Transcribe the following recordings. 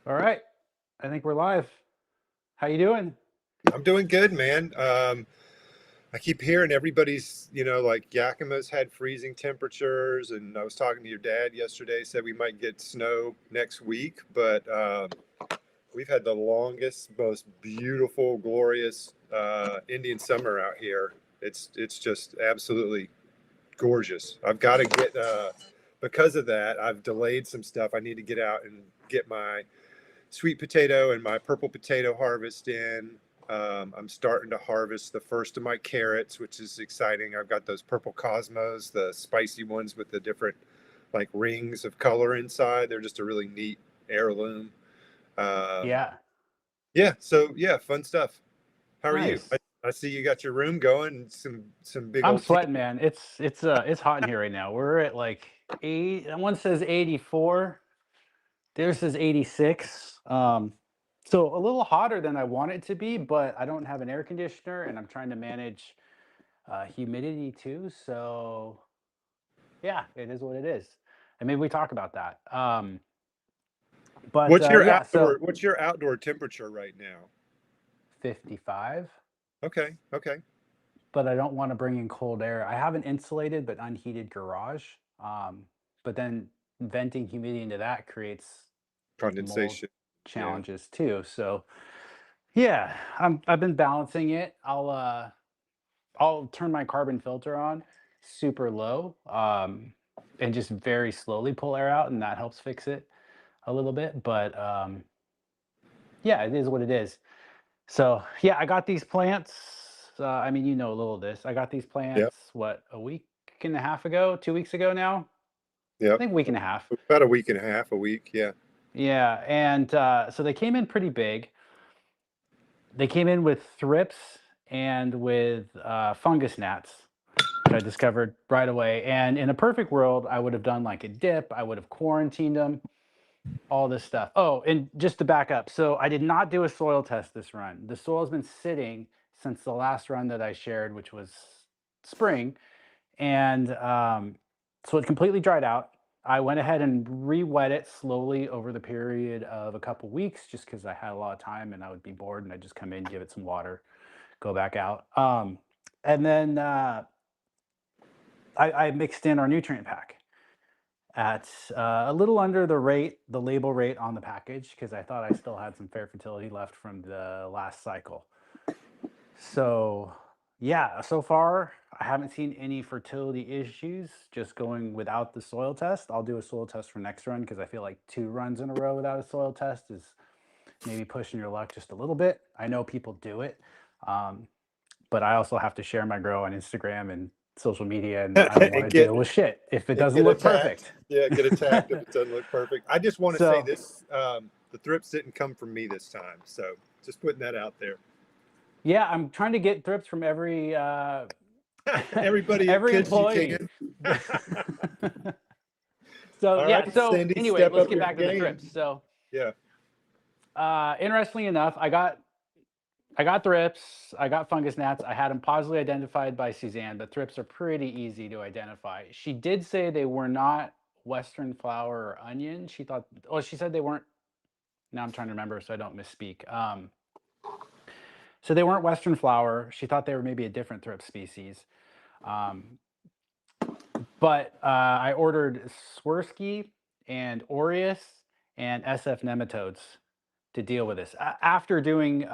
All right. I think we're live. How you doing? I'm doing good, man. I keep hearing everybody's, like Yakima's had freezing temperatures, and I was talking to your dad yesterday. Said we might get snow next week, but we've had the longest, most beautiful, glorious Indian summer out here. It's just absolutely gorgeous. I've got to get because of that. I've delayed some stuff. I need to get out and get my sweet potato and my purple potato harvest in. I'm starting to harvest the first of my carrots, which is exciting. I've got those purple cosmos, the spicy ones with the different like rings of color inside. They're just a really neat heirloom. Um, Yeah. yeah, so yeah, fun stuff. How are you? Nice. I see you got your room going and some big I'm old tea. sweating, man. It's hot in here right now. We're at like one says 84. The other says 86. So a little hotter than I want it to be, but I don't have an air conditioner and I'm trying to manage humidity too. So yeah, it is what it is. And maybe we talk about that. But yeah, so What's your outdoor temperature right now? 55. Okay, okay. But I don't want to bring in cold air. I have an insulated but unheated garage. But then venting humidity into that creates mold Condensation. Yeah. challenges too. So yeah, I've been balancing it. I'll turn my carbon filter on super low, and just very slowly pull air out, and that helps fix it a little bit. But yeah, it is what it is. So yeah, I got these plants. I mean, you know a little of this. I got these Yep. plants, what, a week and a half ago, 2 weeks ago now? I Yep. think a week and a half. About a week and a half, a week. Yeah. Yeah. And so they came in pretty big. They came in with thrips and with fungus gnats, which I discovered right away. And in a perfect world, I would have done like a dip, I would have quarantined them, all this stuff. Oh, and just to back up, so I did not do a soil test this run. The soil has been sitting since the last run that I shared, which was spring, and so it completely dried out. I went ahead and re-wet it slowly over the period of a couple weeks, just because I had a lot of time and I would be bored, and I'd just come in, give it some water, go back out. And then I mixed in our nutrient pack at a little under the label rate on the package, because I thought I still had some fair fertility left from the last cycle. So yeah, so far I haven't seen any fertility issues just going without the soil test. I'll do a soil test for next run because I feel like 2 runs in a row without a soil test is maybe pushing your luck just a little bit. I know people do it, um, but I also have to share my grow on Instagram and social media, and I don't want and to get deal with shit if it and doesn't get look attacked. perfect. Yeah, get attacked if it doesn't look perfect. I just want to say So this: the thrips didn't come from me this time, so just putting that out there. yeah, I'm trying to get thrips from every Everybody at every KiS you employee. can. So All yeah, right, so Cindy, anyway, step let's up get your back to the game. thrips. So Yeah. interestingly enough, I got thrips, I got fungus gnats. I had them positively identified by Suzanne. The thrips are pretty easy to identify. She did say they were not Western flower or onion. She thought, oh, she said they weren't. Now I'm trying to remember so I don't misspeak. So they weren't Western flower. She thought they were maybe a different thrip species. Um, but I ordered Swirsky and Aureus and SF nematodes to deal with this after doing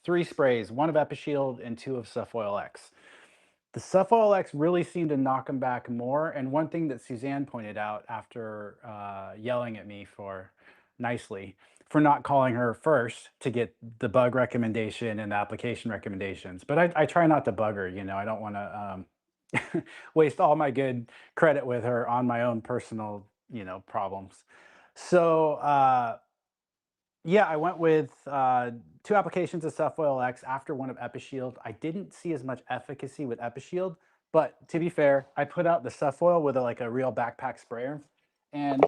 3 sprays, one of Epishield and 2 of Sufoil X. The Sufoil X really seemed to knock them back more. And one thing that Suzanne pointed out after yelling at me for nicely for not calling her first to get the bug recommendation and the application recommendations. But I try not to bug her, I don't want to waste all my good credit with her on my own personal, problems. So yeah, I went with 2 applications of Sufoil X after one of Epishield. I didn't see as much efficacy with Epishield, but to be fair, I put out the Sufoil with like a real backpack sprayer, and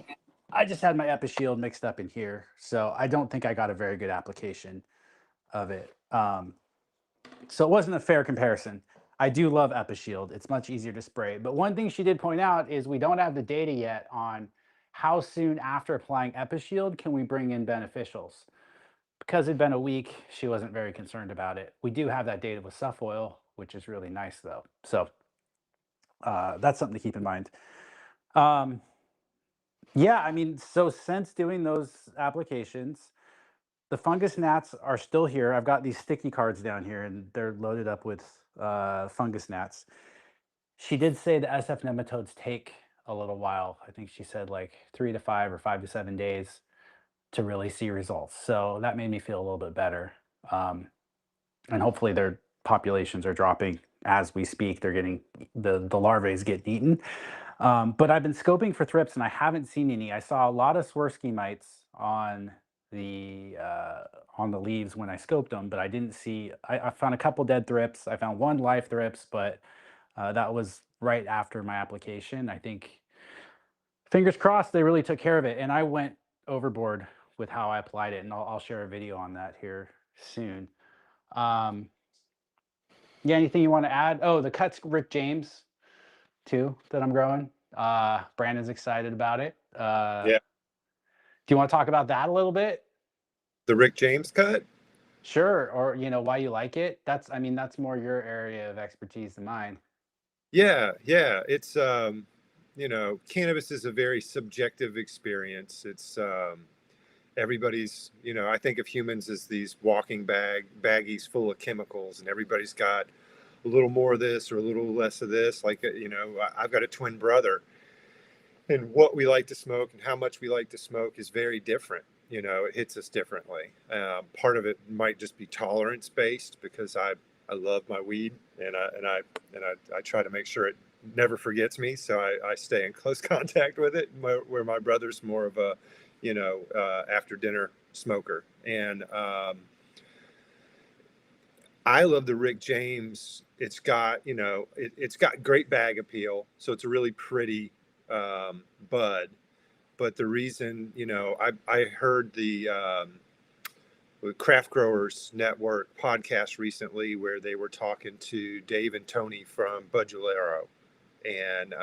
I just had my Epishield mixed up in here, so I don't think I got a very good application of it. So it wasn't a fair comparison. I do love Epishield. It's much easier to spray. But one thing she did point out is we don't have the data yet on how soon after applying EpiShield can we bring in beneficials? Because it'd been a week, she wasn't very concerned about it. We do have that data with Suff Oil, which is really nice though. So that's something to keep in mind. Um, yeah, I mean, so since doing those applications, the fungus gnats are still here. I've got these sticky cards down here, and they're loaded up with fungus gnats. She did say the SF nematodes take a little while. I think she said like 3 to 5 or 5 to 7 days to really see results. So that made me feel a little bit better. Um, and hopefully their populations are dropping as we speak. They're getting the larvae is getting eaten. But I've been scoping for thrips and I haven't seen any. I saw a lot of Swirsky mites on the leaves when I scoped them, but I didn't see. I found a couple dead thrips. I found one live thrips, but that was right after my application. I think fingers crossed they really took care of it. And I went overboard with how I applied it, and I'll share a video on that here soon. Um, yeah, anything you want to add? Oh, the cuts Rick James too that I'm growing. Brandon's excited about it. Yeah. Do you want to talk about that a little bit? The Rick James cut? Sure, or why you like it. I mean, that's more your area of expertise than mine. Yeah, yeah. It's cannabis is a very subjective experience. It's everybody's, I think of humans as these walking baggies full of chemicals, and everybody's got a little more of this or a little less of this. Like, I've got a twin brother, and what we like to smoke and how much we like to smoke is very different. It hits us differently. Part of it might just be tolerance based because I love my weed, and I try to make sure it never forgets me. So I stay in close contact with it. Where my brother's more of a, after dinner smoker, and I love the Rick James. It's got, it's got great bag appeal, so it's a really pretty bud. But the reason, I heard the Craft Growers Network podcast recently where they were talking to Dave and Tony from Budgelero, and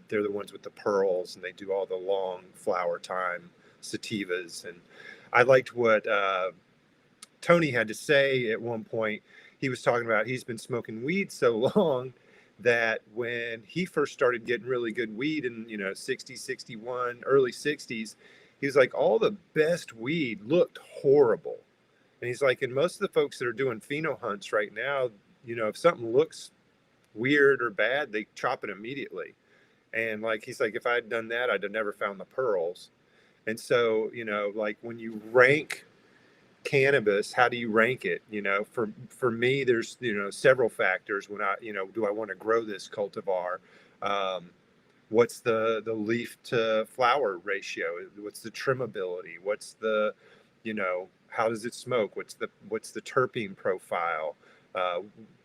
they're the ones with the pearls, and they do all the long flower time sativas. And I liked what Tony had to say at one point. He was talking about he's been smoking weed so long that when he first started getting really good weed in 60, 61, early 60s, he was like, all the best weed looked horrible. And he's like, and most of the folks that are doing pheno hunts right now, if something looks weird or bad, they chop it immediately. And like, he's like, if I had done that, I'd have never found the pearls. And so, like when you rank cannabis, how do you rank it? For me, there's, several factors when do I want to grow this cultivar? What's the leaf to flower ratio? What's the trimmability? What's the, how does it smoke? What's the terpene profile?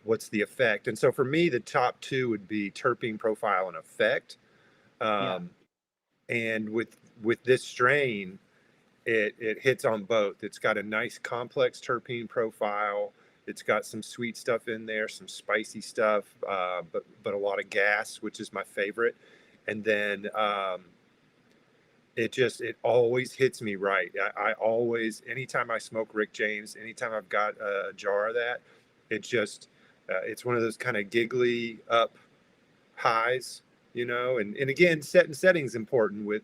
What's the effect? And so for me, the top two would be terpene profile and effect. Yeah, And with this strain, it hits on both. It's got a nice complex terpene profile. It's got some sweet stuff in there, some spicy stuff, but a lot of gas, which is my favorite. And then it always hits me right. I always, anytime I smoke Rick James, anytime I've got a jar of that, it just it's one of those kind of giggly up highs, and again, setting's important with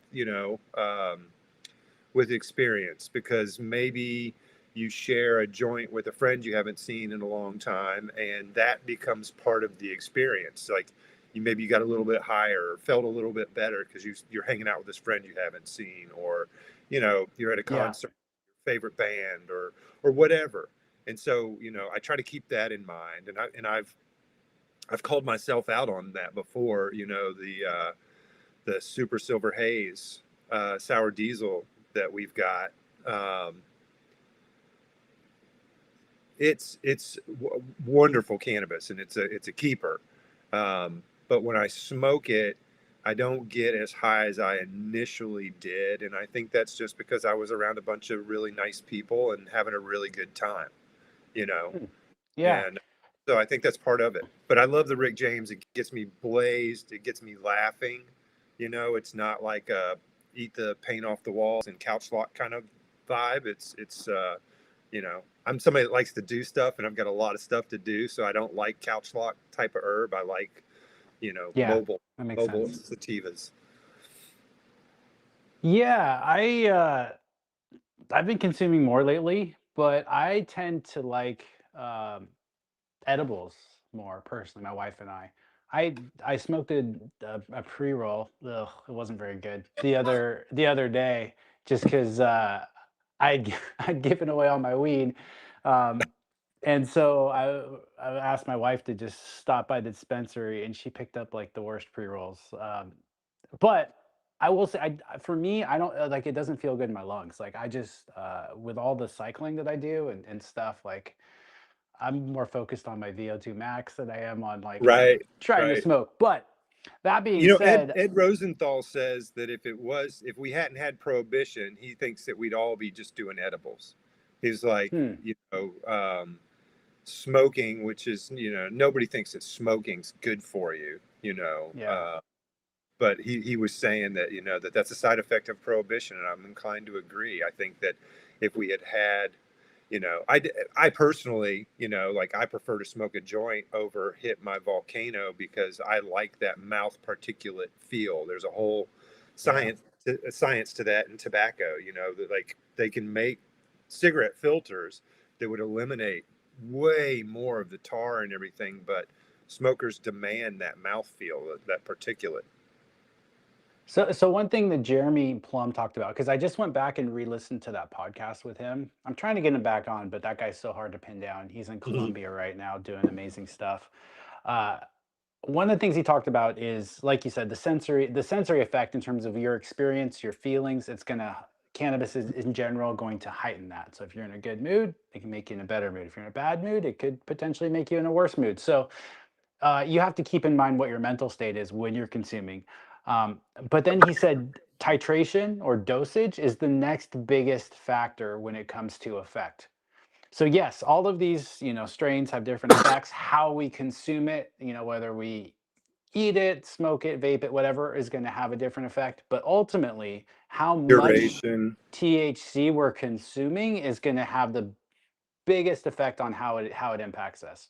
experience, because maybe you share a joint with a friend you haven't seen in a long time, and that becomes part of the experience. Like you got a little bit higher, felt a little bit better because you're hanging out with this friend you haven't seen, or you're at a yeah, concert, favorite band, or whatever. And so I try to keep that in mind, and I've called myself out on that before. The Super Silver Haze sour diesel that we've got. Um, it's wonderful cannabis, and it's a keeper. But when I smoke it, I don't get as high as I initially did, and I think that's just because I was around a bunch of really nice people and having a really good time, you know. hmm, yeah. And so I think that's part of it. But I love the Rick James. It gets me blazed. It gets me laughing. It's not like a eat the paint off the walls and couch lock kind of vibe. I'm somebody that likes to do stuff, and I've got a lot of stuff to do, so I don't like couch lock type of herb. I like, Yeah, mobile that makes mobile sense. sativas. Yeah, I've been consuming more lately, but I tend to like um, edibles more personally. My wife and I smoked a pre roll. Ugh, it wasn't very good. The other day, just because I'd I'd given away all my weed, um, and so I asked my wife to just stop by the dispensary, and she picked up like the worst pre rolls. But I will say, for me, I don't like it. Doesn't feel good in my lungs. Like I just with all the cycling that I do and stuff, like I'm more focused on my VO2 max than I am on like Right, trying to right. smoke. But that being Ed said, Ed Rosenthal says that if we hadn't had prohibition, he thinks that we'd all be just doing edibles. He's like, hmm, smoking, which is, nobody thinks that smoking's good for you, yeah. but he was saying that, that's a side effect of prohibition, and I'm inclined to agree. I think that if we had, I personally, like I prefer to smoke a joint over hit my volcano because I like that mouth particulate feel. There's a whole Yeah. science to that in tobacco, that like they can make cigarette filters that would eliminate way more of the tar and everything, but smokers demand that mouth feel, that particulate. So one thing that Jeremy Plum talked about, because I just went back and re-listened to that podcast with him. I'm trying to get him back on, but that guy's so hard to pin down. He's in Mhm. Colombia right now doing amazing stuff. Uh, One of the things he talked about is, like you said, the sensory effect in terms of your experience, your feelings. Cannabis is in general going to heighten that. So if you're in a good mood, it can make you in a better mood. If you're in a bad mood, it could potentially make you in a worse mood. So you have to keep in mind what your mental state is when you're consuming. But then he said titration or dosage is the next biggest factor when it comes to effect. So yes, all of these, strains have different effects. How we consume it, whether we eat it, smoke it, vape it, whatever, is going to have a different effect. But ultimately, how much Duration. THC we're consuming is going to have the biggest effect on how it impacts us.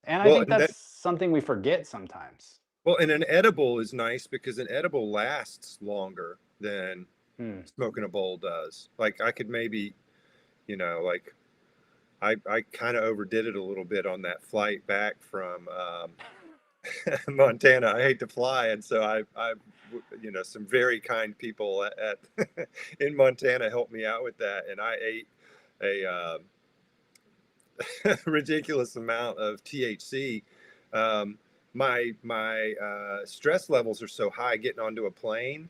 And I Well, think and that's that something we forget sometimes. well, and an edible is nice because an edible lasts longer than Hmm. smoking a bowl does. Like I could maybe, like I kind of overdid it a little bit on that flight back from Montana. I hate to fly, and so some very kind people at in Montana helped me out with that, and I ate a ridiculous amount of THC. Um, my stress levels are so high getting onto a plane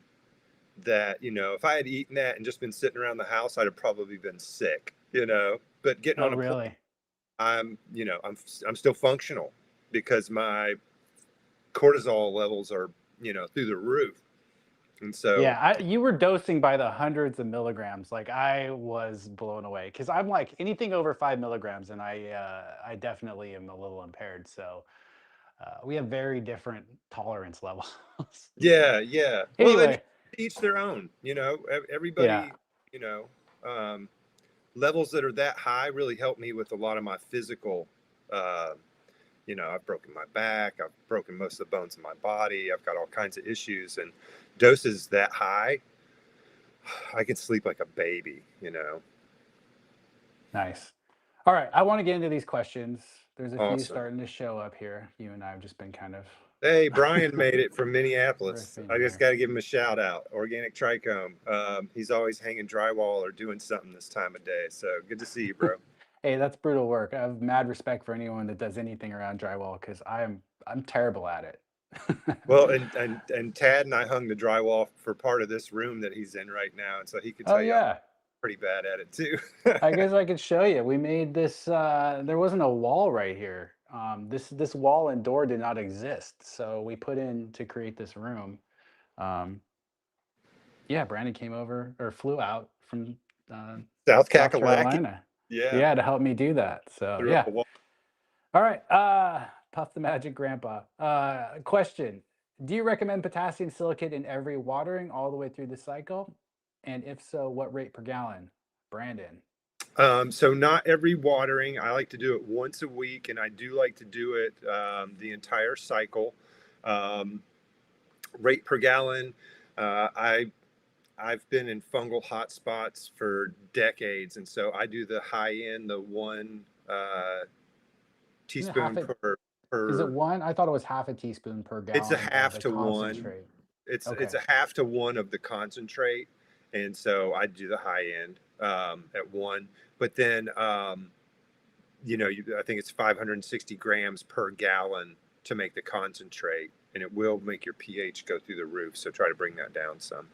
that if I had eaten that and just been sitting around the house, I'd have probably been sick. But getting Oh, on a plane, really? I'm still functional because my cortisol levels are through the roof, and so Yeah, you were dosing by the hundreds of milligrams. Like I was blown away because I'm like anything over 5 milligrams, and I definitely am a little impaired. So we have very different tolerance levels. yeah, yeah. Well, and Anyway, each their own. yeah. Everybody, you know. Um, levels that are that high really help me with a lot of my physical. Uh, I've broken my back. I've broken most of the bones in my body. I've got all kinds of issues, and doses that high, I can sleep like a baby. Nice. All right, I want to get into these questions. There's a few Awesome. starting to show up here. You and I have just been kind of Hey, Brian made it from Minneapolis. riffing I just here. got to give him a shout out. Organic Trichome. He's always hanging drywall or doing something this time of day. So good to see you, bro. Hey, that's brutal work. I have mad respect for anyone that does anything around drywall because I'm terrible at it. Well, and Tad and I hung the drywall for part of this room that he's in right now, and so he could Oh tell you I'm yeah. pretty bad at it too. I guess I could show you. We made this there wasn't a wall right here. This wall and door did not exist. So we put in to create this room. Um, yeah, Brandon came over or flew out from uh, South South Kakalaki. Carolina. Yeah, Yeah, to help me do that. So threw up yeah. a wall. All right. Puff the Magic Grandpa. Question. Do you recommend potassium silicate in every watering all the way through the cycle? And if so, what rate per gallon? Brandon. So not every watering. I like to do it once a week, and I do like to do it the entire cycle. Um, Rate per gallon. Uh, I I've been in fungal hotspots for decades, and so I do the high end, the one Isn't it half teaspoon it? per Is it per. one? I thought it was half a teaspoon per It's a gallon of half the to one. concentrate. It's Okay. a half to one of the concentrate, and so I do the high end at one. But then I think it's 560 grams per gallon to make the concentrate, and it will make your pH go through the roof. So try to bring that down some.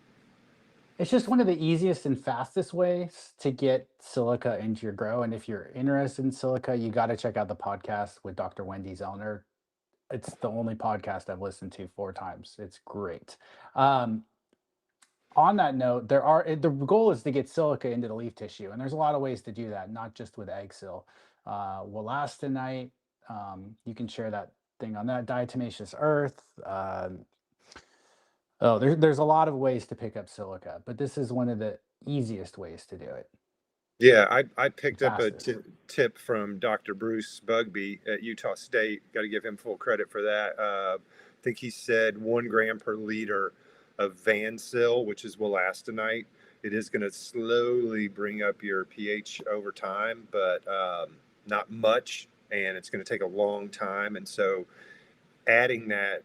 It's just one of the easiest and fastest ways to get silica into your grow. And if you're interested in silica, you got to check out the podcast with Dr. Wendy Zellner. It's the only podcast I've listened to 4 times. It's great. Um, on that note, the goal is to get silica into the leaf tissue, and there's a lot of ways to do that, not just with egg sil. Wolastanite, you can share that thing on that diatomaceous earth. Oh, there's a lot of ways to pick up silica, but this is one of the easiest ways to do it, Yeah, I and picked up a fastest. tip from Dr. Bruce Bugby at Utah State. Got to give him full credit for that. I think he said 1 gram per liter of Vansil, which is wolastanite. It is going to slowly bring up your pH over time, but not much, and it's going to take a long time. And so, adding that,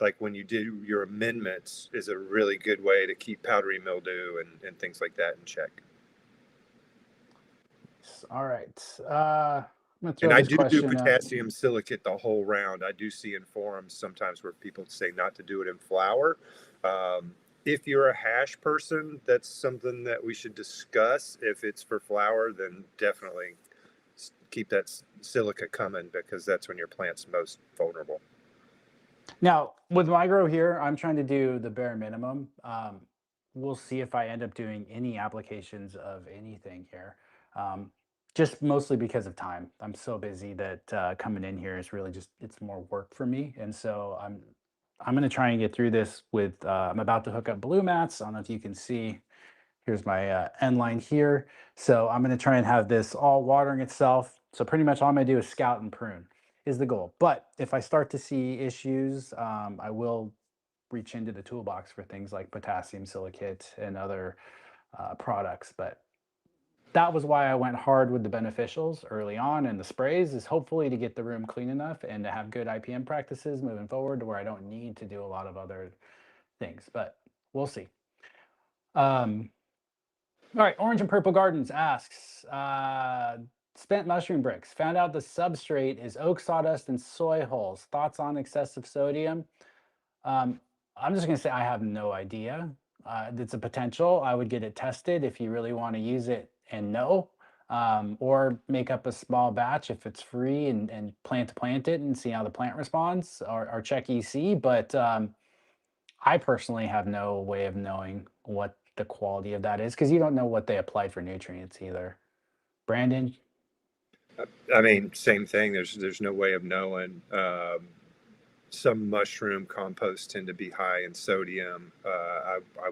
like when you do your amendments, is a really good way to keep powdery mildew and things like that in check. All right. I'm gonna And throw I this do question up. potassium silicate the whole round. I do see in forums sometimes where people say not to do it in flour. Um, if you're a hash person, that's something that we should discuss. If it's for flour, then definitely keep that silica coming because that's when your plant's most vulnerable. Now, with my grow here, I'm trying to do the bare minimum. We'll see if I end up doing any applications of anything here. Um, just mostly because of time. I'm so busy that coming in here is really just it's more work for me, and so I'm gonna try and get through this with. I'm about to hook up blue mats. I don't know if you can see. Here's my end line here. So I'm going to try and have this all watering itself. So pretty much all I'm going to do is scout and prune is the goal. But if I start to see issues, I will reach into the toolbox for things like potassium silicate and other products. But that was why I went hard with the beneficials early on and the sprays is hopefully to get the room clean enough and to have good IPM practices moving forward to where I don't need to do a lot of other things. But we'll see. Um, All right, Orange and Purple Gardens asks, spent mushroom bricks. Found out the substrate is oak sawdust and soy hulls. Thoughts on excessive sodium? Um, I'm just going to say I have no idea. It's a potential. I would get it tested if you really want to use it and know, or make up a small batch if it's free and plant it and see how the plant responds or check EC. But I personally have no way of knowing what the quality of that is because you don't know what they applied for nutrients either. Brandon, I mean, same thing. There's no way of knowing. Some mushroom composts tend to be high in sodium. I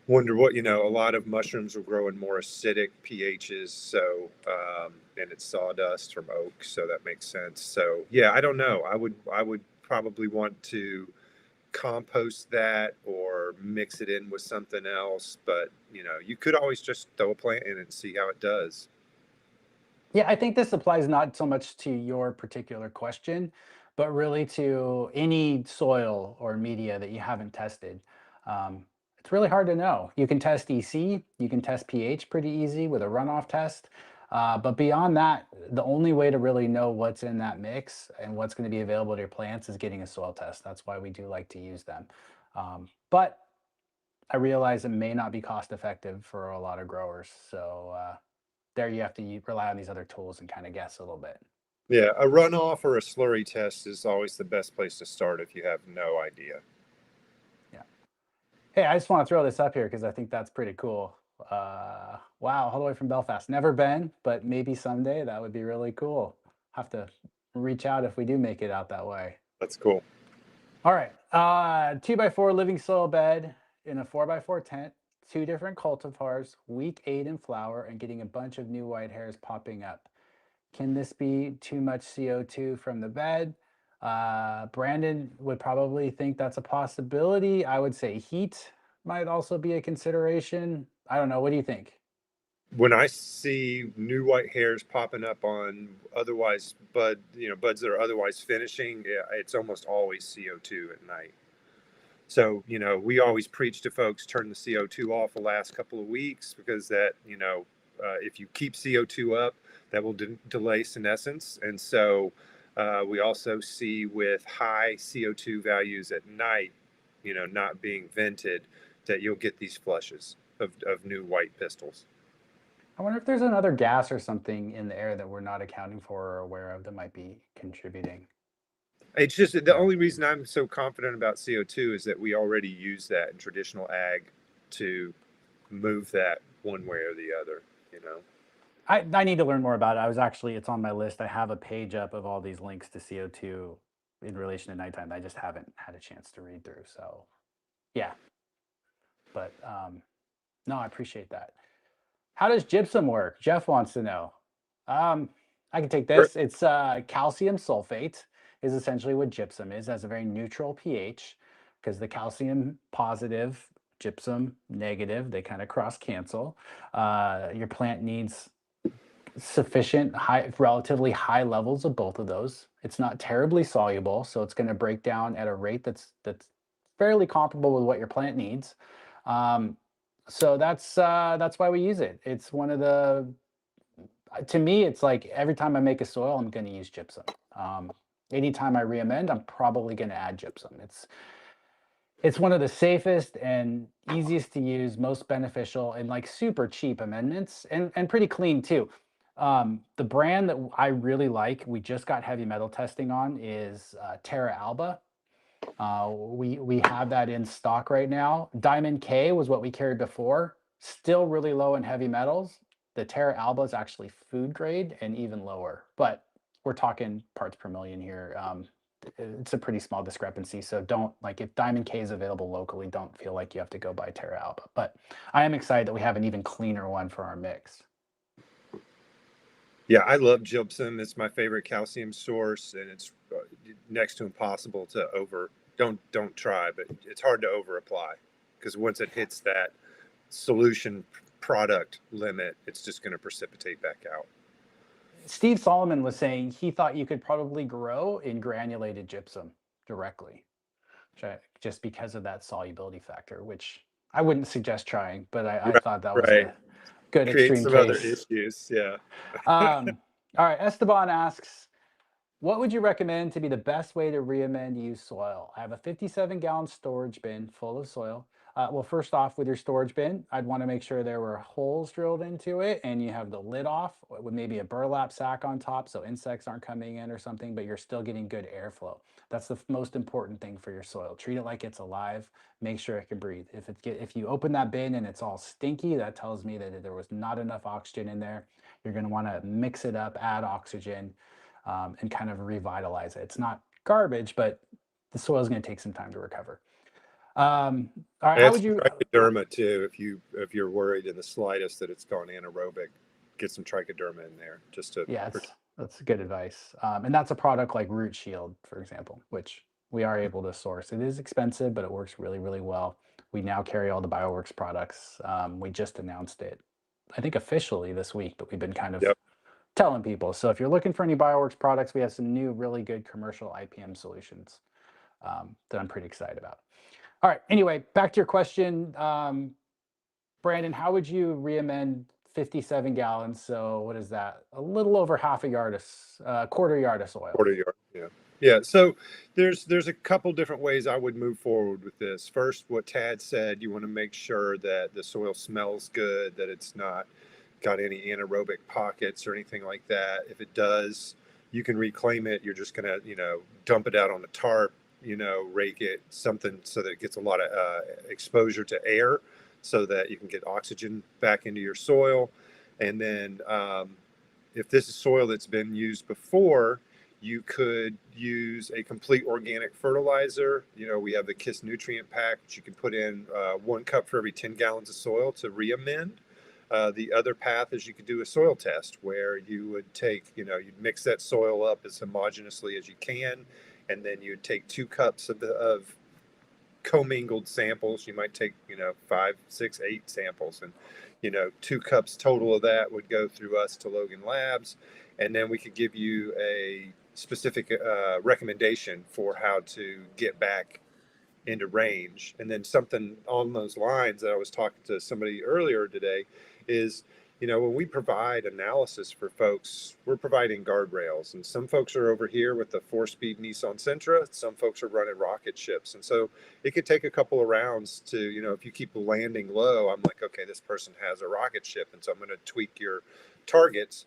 wonder what a lot of mushrooms will grow in more acidic pHs, so and it's sawdust from oak, so that makes sense. So yeah, I don't know. I would probably want to compost that or mix it in with something else, but you could always just throw a plant in and see how it does. yeah, I think this applies not so much to your particular question, but really to any soil or media that you haven't tested. Um, it's really hard to know. You can test EC, you can test pH pretty easy with a runoff test. But beyond that, the only way to really know what's in that mix and what's going to be available to your plants is getting a soil test. That's why we do like to use them. But I realize it may not be cost effective for a lot of growers. So there you have to rely on these other tools and kind of guess a little bit. Yeah, a runoff or a slurry test is always the best place to start if you have no idea. Yeah. Hey, I just want to throw this up here because I think that's pretty cool. Wow, all the way from Belfast. Never been, but maybe someday that would be really cool. Have to reach out if we do make it out that way. That's cool. All right. 2x4 living soil bed in a 4x4 tent, two different cultivars, week 8 in flower, and getting a bunch of new white hairs popping up. Can this be too much CO2 from the bed? Brandon would probably think that's a possibility. I would say heat might also be a consideration. I don't know. What do you think? When I see new white hairs popping up on otherwise buds that are otherwise finishing, yeah, it's almost always CO2 at night. So, we always preach to folks, turn the CO2 off the last couple of weeks, because that, if you keep CO2 up, that will delay senescence. And so we also see with high CO2 values at night, not being vented, that you'll get these flushes of new white pistils. I wonder if there's another gas or something in the air that we're not accounting for or aware of that might be contributing. It's just the So, only reason I'm so confident about CO2 is that we already use that in traditional ag to move that one way or the other. I need to learn more about it. It's on my list. I have a page up of all these links to CO2 in relation to nighttime. I just haven't had a chance to read through. So, yeah. But no, I appreciate that. How does gypsum work? Jeff wants to know. Um, I can take Sure. this. It's calcium sulfate is essentially what gypsum is. It has a very neutral pH because the calcium positive, gypsum negative, they kind of cross cancel. Your plant needs sufficient high, relatively high levels of both of those. It's not terribly soluble, so it's going to break down at a rate that's fairly comparable with what your plant needs. Um, so that's why we use it. It's one of the to me, it's like every time I make a soil, I'm going to use gypsum. Um, Anytime I re-amend, I'm probably going to add gypsum. It's one of the safest and easiest to use, most beneficial, and like super cheap amendments, and pretty clean too. The brand that I really like, we just got heavy metal testing on, is Terra Alba. We have that in stock right now. Diamond K was what we carried before, still really low in heavy metals. The Terra Alba is actually food grade and even lower, but we're talking parts per million here. It's a pretty small discrepancy. So don't, like, if Diamond K is available locally, don't feel like you have to go buy Terra Alba. But I am excited that we have an even cleaner one for our mix. Yeah, I love gypsum. It's my favorite calcium source, and it's next to impossible to over. Don't try, but it's hard to over apply, because once it hits that solution product limit, it's just going to precipitate back out. Steve Solomon was saying he thought you could probably grow in granulated gypsum directly, just because of that solubility factor, which I wouldn't suggest trying, but I Right, thought that was right. a good Create extreme some other case. issues. Yeah. All right, Esteban asks, what would you recommend to be the best way to re-amend used soil? I have a 57-gallon storage bin full of soil. Well, first off, with your storage bin, I'd want to make sure there were holes drilled into it and you have the lid off with maybe a burlap sack on top so insects aren't coming in or something, but you're still getting good airflow. That's the most important thing for your soil. Treat it like it's alive. Make sure it can breathe. If you open that bin and it's all stinky, that tells me that there was not enough oxygen in there. You're going to want to mix it up, add oxygen, and kind of revitalize it. It's not garbage, but the soil is going to take some time to recover. All right, how Add would some you? trichoderma too, if you're worried in the slightest that it's gone anaerobic. Get some trichoderma in there just to Yeah, protect. that's good advice. And that's a product like Root Shield, for example, which we are able to source. It is expensive, but it works really, really well. We now carry all the Bioworks products. We just announced it, I think officially this week, but we've been kind of Yep. telling people. So if you're looking for any Bioworks products, we have some new, really good commercial IPM solutions that I'm pretty excited about. All right. Anyway, back to your question, Brandon. How would you re-amend 57 gallons? So what is that? A little over half a yard of, quarter yard of soil. Quarter yard. Yeah. Yeah. So there's a couple different ways I would move forward with this. First, what Tad said, you want to make sure that the soil smells good, that it's not got any anaerobic pockets or anything like that. If it does, you can reclaim it. You're just gonna, dump it out on the tarp, rake it, something so that it gets a lot of exposure to air, so that you can get oxygen back into your soil. And then if this is soil that's been used before, You could use a complete organic fertilizer. You know, we have the KiS nutrient pack that you can put in 1 cup for every 10 gallons of soil to re-amend. The other path is you could do a soil test where you would take, you know, you'd mix that soil up as homogeneously as you can, and then you'd take 2 cups of commingled samples. You might take, you know, 5, 6, 8 samples, and, you know, 2 cups total of that would go through us to Logan Labs, and then we could give you a specific recommendation for how to get back into range. And then something on those lines that I was talking to somebody earlier today is, you know, when we provide analysis for folks, we're providing guardrails. And some folks are over here with the 4-speed Nissan Sentra. Some folks are running rocket ships. And so it could take a couple of rounds to, you know, if you keep landing low, I'm like, okay, this person has a rocket ship. And so I'm going to tweak your targets.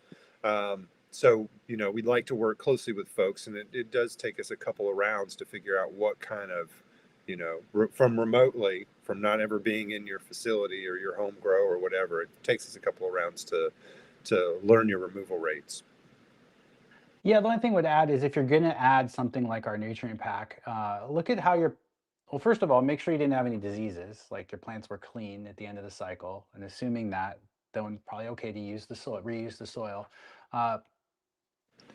So, you know, we'd like to work closely with folks. And it does take us a couple of rounds to figure out what kind of, you know, from remotely, from not ever being in your facility or your home grow or whatever, it takes us a couple of rounds to learn your removal rates. Yeah, the only thing I would add is if you're going to add something like our nutrient pack, look at how your, well, first of all, make sure you didn't have any diseases, like your plants were clean at the end of the cycle. And assuming that, then probably okay to use the soil, reuse the soil. Uh,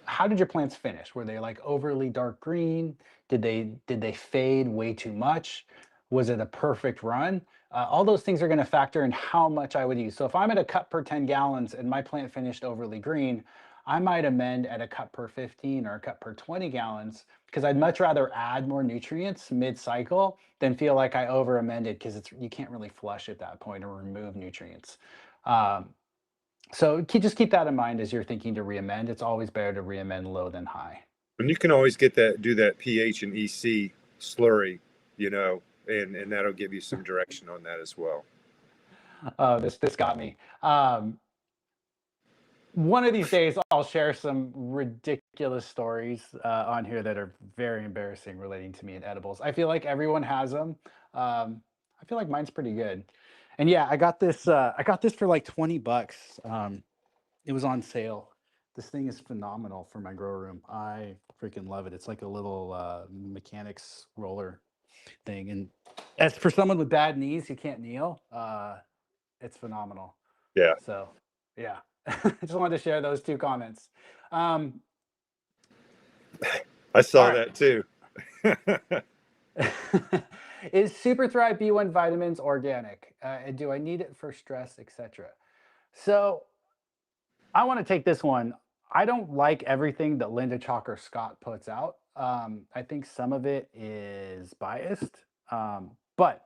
how did your plants finish? Were they like overly dark green? Did they fade way too much? Was it a perfect run? All those things are going to factor in how much I would use. So if I'm at a cup per 10 gallons and my plant finished overly green, I might amend at a cup per 15 or a cup per 20 gallons because I'd much rather add more nutrients mid-cycle than feel like I over amended because it's you can't really flush at that point or remove nutrients. Um, so just keep that in mind as you're thinking to re-amend. It's always better to re-amend low than high. And you can always get that, do that pH and EC slurry, you know, and that'll give you some direction on that as well. This got me. One of these days, I'll share some ridiculous stories on here that are very embarrassing relating to me and edibles. I feel like everyone has them. I feel like mine's pretty good. And yeah, I got this. I got this for like 20 bucks. It was on sale. This thing is phenomenal for my grow room. I freaking love it. It's like a little mechanics roller thing. And as for someone with bad knees who can't kneel, it's phenomenal. Yeah, So, yeah, I just wanted to share those two comments. Um, I all saw right. that too. Is Super Thrive B1 vitamins organic? And do I need it for stress, etc.? So, I want to take this one. I don't like everything that Linda Chalker Scott puts out. I think some of it is biased, but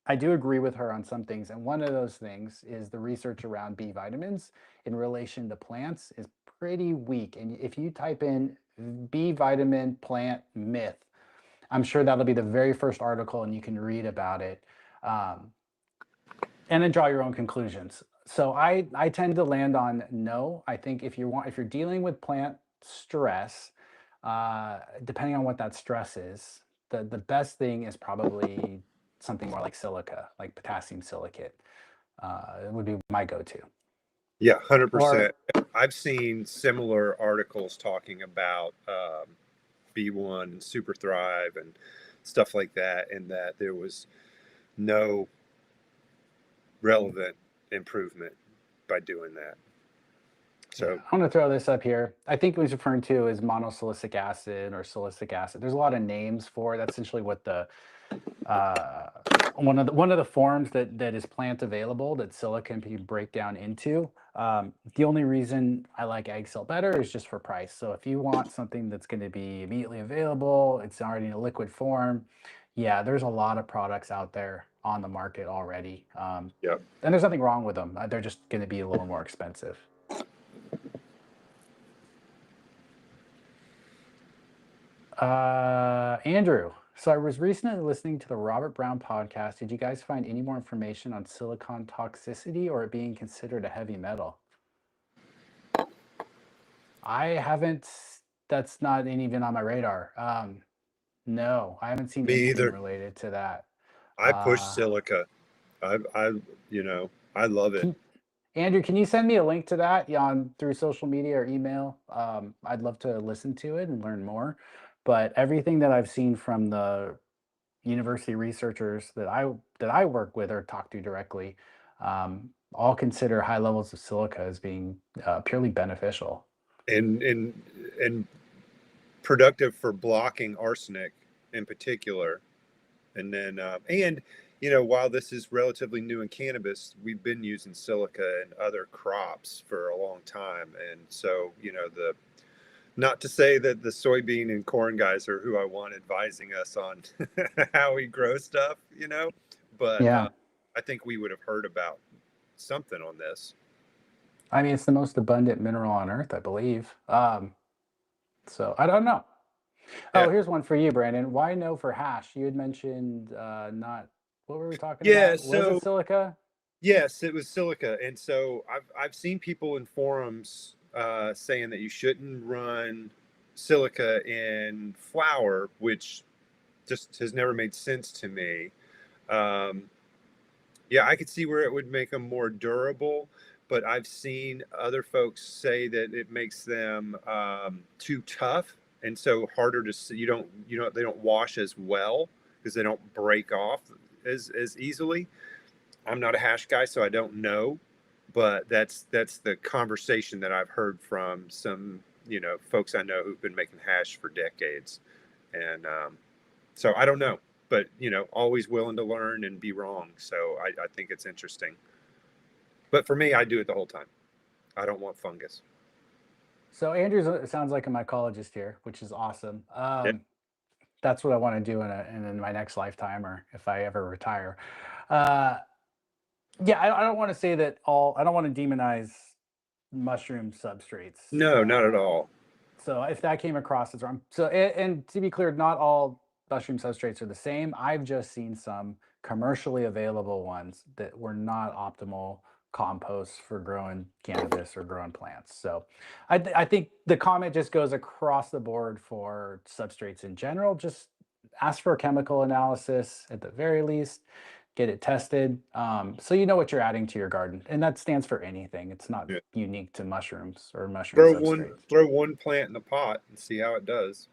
I do agree with her on some things. And one of those things is the research around B vitamins in relation to plants is pretty weak. And if you type in B vitamin plant myth, I'm sure that'll be the very first article and you can read about it. Um, and then draw your own conclusions. So I tend to land on no. I think if you're dealing with plant stress, depending on what that stress is, the best thing is probably something more like silica, like potassium silicate. It would be my go-to. Yeah, Or 100%. I've seen similar articles talking about B1 and Super Thrive and stuff like that, and that there was no relevant improvement by doing that. yeah, So, I'm going to throw this up here. I think what he's referring to is monosilicic acid or silicic acid. There's a lot of names for it. That's essentially what the uh, one of the forms that is plant available that silica can break down into. The only reason I like egg cell better is just for price. So if you want something that's going to be immediately available, it's already in a liquid form. Yeah, there's a lot of products out there on the market already, yeah. and there's nothing wrong with them. They're just going to be a little more expensive. Andrew, so I was recently listening to the Robert Brown podcast. Did you guys find any more information on silicon toxicity or it being considered a heavy metal? I haven't, that's not even on my radar. No, I haven't seen Me anything either. related to that. I push Uh, silica. I, you know, I love it. can, Andrew, can you send me a link to that on through social media or email? I'd love to listen to it and learn more. But everything that I've seen from the university researchers that I work with or talk to directly, all consider high levels of silica as being purely beneficial. And productive for blocking arsenic in particular. And then, while this is relatively new in cannabis, we've been using silica in other crops for a long time. And so, not to say that the soybean and corn guys are who I want advising us on how we grow stuff, but Yeah. I think we would have heard about something on this. I mean, it's the most abundant mineral on Earth, I believe. So I don't know. Yeah. Oh, here's one for you, Brandon. Why no for hash? You had mentioned not. What were we talking Yeah. about? Was it So, silica? yes, it was silica. And so I've seen people in forums saying that you shouldn't run silica in flour, which just has never made sense to me. Um, yeah, I could see where it would make them more durable, but I've seen other folks say that it makes them too tough, and so harder to they don't wash as well because they don't break off as easily. I'm not a hash guy, so I don't know, but that's the conversation that I've heard from some folks I know who've been making hash for decades, and so I don't know, but always willing to learn and be wrong. So I think it's interesting. But for me, I do it the whole time. I don't want fungus. So Andrew's sounds like a mycologist here, which is awesome. Yeah. That's what I want to do in my next lifetime, or if I ever retire. Uh, yeah, I don't want to say that all. I don't want to demonize mushroom substrates. No, not at all. So if that came across as wrong, so and to be clear, not all mushroom substrates are the same. I've just seen some commercially available ones that were not optimal composts for growing cannabis or growing plants. So I think the comment just goes across the board for substrates in general. Just ask for a chemical analysis at the very least, get it tested, so you know what you're adding to your garden, and that stands for anything. It's not Yeah. unique to mushrooms or mushroom Throw one substrates. throw one plant in the pot and see how it does.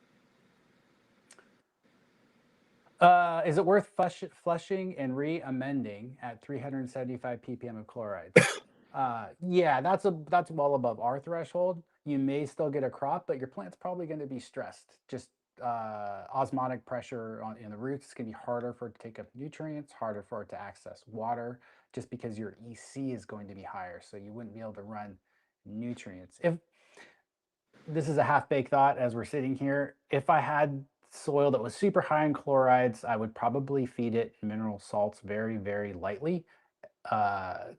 Is it worth flushing and re-amending at 375 ppm of chlorides? Yeah, that's well above our threshold. You may still get a crop, but your plant's probably going to be stressed. Just osmotic pressure in the roots can be harder for it to take up nutrients, harder for it to access water, just because your EC is going to be higher. So you wouldn't be able to run nutrients. If this is a half-baked thought as we're sitting here, if I had soil that was super high in chlorides, I would probably feed it mineral salts very, very lightly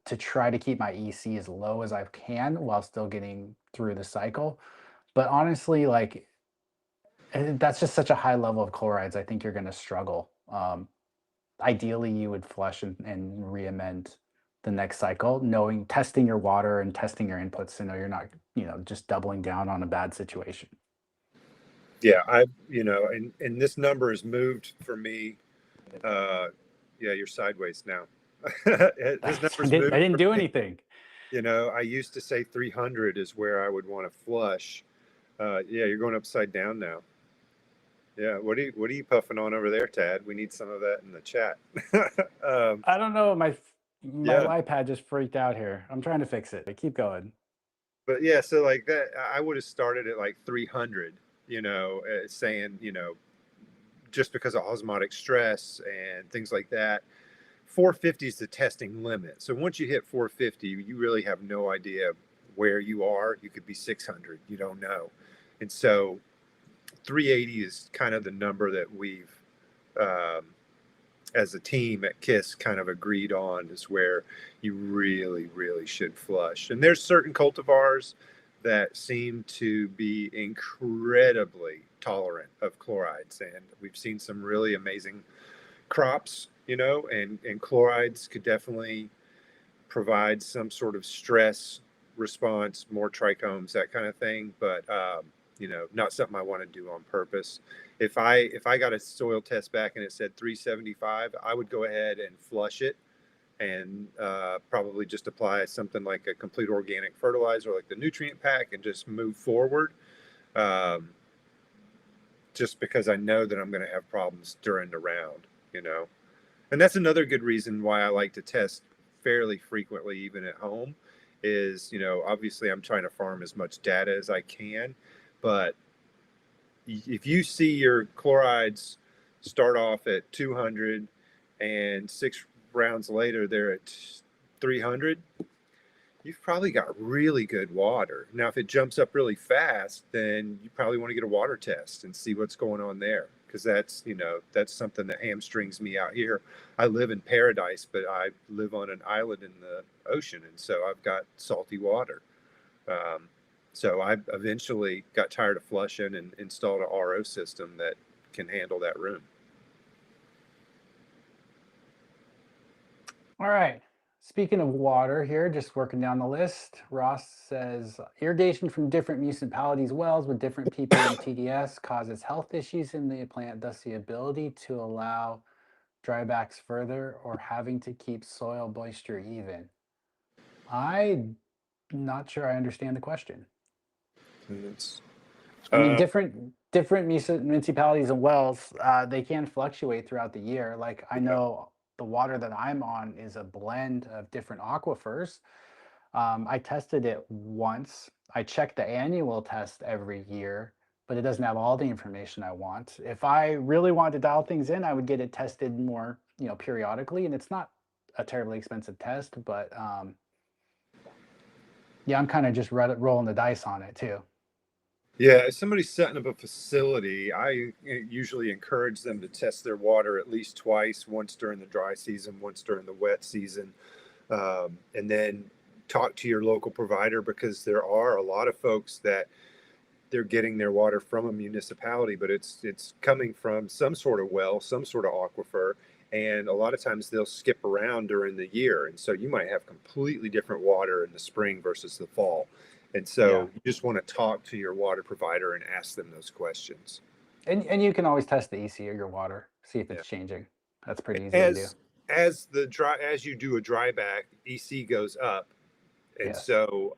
to try to keep my EC as low as I can while still getting through the cycle. But honestly, like that's just such a high level of chlorides. I think you're going to struggle. Ideally, you would flush and re-amend the next cycle, knowing testing your water and testing your inputs to know you're not, just doubling down on a bad situation. Yeah, and this number has moved for me. Uh, yeah, you're sideways now. This I number's didn't, I moved didn't for do me. anything. I used to say 300 is where I would want to flush. Yeah, you're going upside down now. Yeah, what are you puffing on over there, Tad? We need some of that in the chat. um, I don't know. My yeah, iPad just freaked out here. I'm trying to fix it. Keep going. but yeah, so like that, I would have started at like 300. Saying just because of osmotic stress and things like that. 450 is the testing limit. So once you hit 450, you really have no idea where you are. You could be 600. You don't know, and so 380 is kind of the number that we've um, as a team at KiS kind of agreed on is where you really, really should flush. And there's certain cultivars that seem to be incredibly tolerant of chlorides. And we've seen some really amazing crops, and chlorides could definitely provide some sort of stress response, more trichomes, that kind of thing. But not something I want to do on purpose. If I got a soil test back and it said 375, I would go ahead and flush it and probably just apply something like a complete organic fertilizer, like the nutrient pack, and just move forward. Um, just because I know that I'm going to have problems during the round, you know. And that's another good reason why I like to test fairly frequently, even at home, is, obviously I'm trying to farm as much data as I can, but if you see your chlorides start off at 200 and 6 rounds later they're at 300, you've probably got really good water. Now, if it jumps up really fast, then you probably want to get a water test and see what's going on there. Because that's something that hamstrings me out here. I live in paradise, but I live on an island in the ocean. And so I've got salty water. Um, so I eventually got tired of flushing and installed a RO system that can handle that room. All right. Speaking of water here, just working down the list, Ross says irrigation from different municipalities' wells with different ppm TDS causes health issues in the plant, thus the ability to allow drybacks further or having to keep soil moisture even. I'm not sure I understand the question. It's, I mean, uh, different municipalities and wells, they can fluctuate throughout the year. Like I yeah, know the water that I'm on is a blend of different aquifers. I tested it once. I check the annual test every year, but it doesn't have all the information I want. If I really wanted to dial things in, I would get it tested more, periodically, and it's not a terribly expensive test, but yeah, I'm kind of just rolling the dice on it too. Yeah, if somebody's setting up a facility, I usually encourage them to test their water at least twice, once during the dry season, once during the wet season, and then talk to your local provider, because there are a lot of folks that they're getting their water from a municipality, but it's coming from some sort of well, some sort of aquifer, and a lot of times they'll skip around during the year, and so you might have completely different water in the spring versus the fall, and Yeah. so you just want to talk to your water provider and ask them those questions. And you can always test the EC of your water, see if Yeah. it's changing. That's pretty easy to do. As you do a dry back, EC goes up, and Yes. so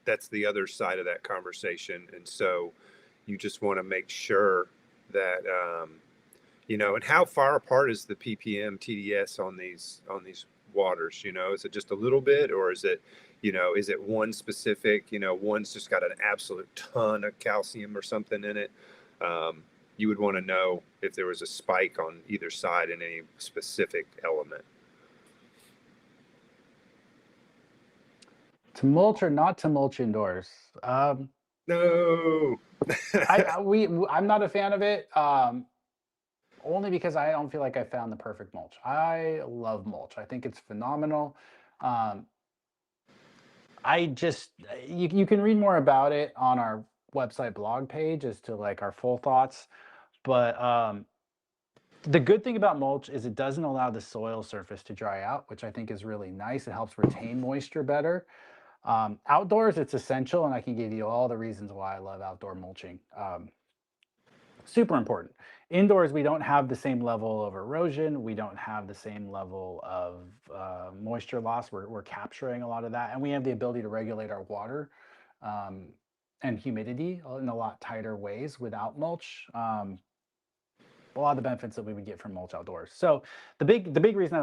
that's the other side of that conversation, and so you just want to make sure that and how far apart is the ppm TDS on these waters? Is it just a little bit, or is it one specific? One's just got an absolute ton of calcium or something in it. um, you would want to know if there was a spike on either side in any specific element. To mulch or not to mulch indoors? No. I'm not a fan of it. Only because I don't feel like I found the perfect mulch. I love mulch. I think it's phenomenal. Um, I just you can read more about it on our website blog page as to like our full thoughts. But the good thing about mulch is it doesn't allow the soil surface to dry out, which I think is really nice. It helps retain moisture better. Outdoors, it's essential, and I can give you all the reasons why I love outdoor mulching. Super important. Indoors, we don't have the same level of erosion. We don't have the same level of moisture loss. We're capturing a lot of that, and we have the ability to regulate our water um, and humidity in a lot tighter ways without mulch. A lot of the benefits that we would get from mulch outdoors. So the big reason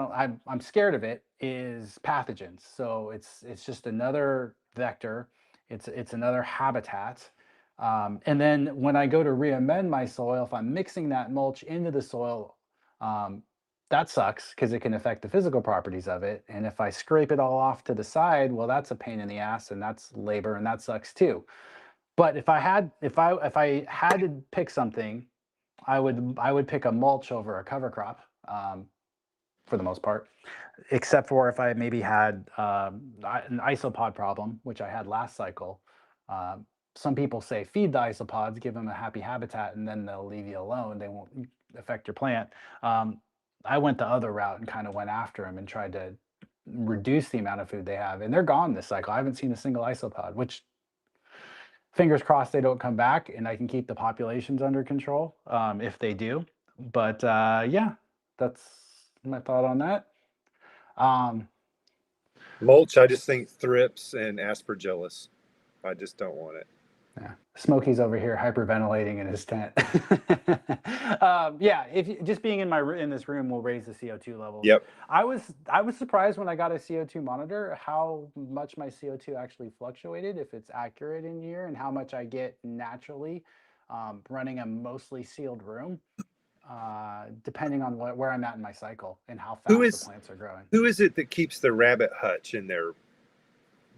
I'm scared of it is pathogens. So it's just another vector. It's another habitat. And then when I go to re-amend my soil, if I'm mixing that mulch into the soil, um, that sucks because it can affect the physical properties of it. And if I scrape it all off to the side, well, that's a pain in the ass, and that's labor, and that sucks too. But if I had to pick something, I would pick a mulch over a cover crop, for the most part, except for if I maybe had an isopod problem, which I had last cycle. Some people say feed the isopods, give them a happy habitat, and then they'll leave you alone. They won't affect your plant. Um, I went the other route and kind of went after them and tried to reduce the amount of food they have, and they're gone this cycle. I haven't seen a single isopod, which fingers crossed they don't come back and I can keep the populations under control if they do. But yeah, that's my thought on that. Mulch, I just think thrips and aspergillus. I just don't want it. Yeah, Smokey's over here hyperventilating in his tent. Yeah, if just being in this room will raise the CO2 levels. Yep. I was surprised when I got a CO2 monitor how much my CO2 actually fluctuated, if it's accurate in here, and how much I get naturally running a mostly sealed room, depending on where I'm at in my cycle and how Who fast the is plants are growing. who is it that keeps the rabbit hutch in their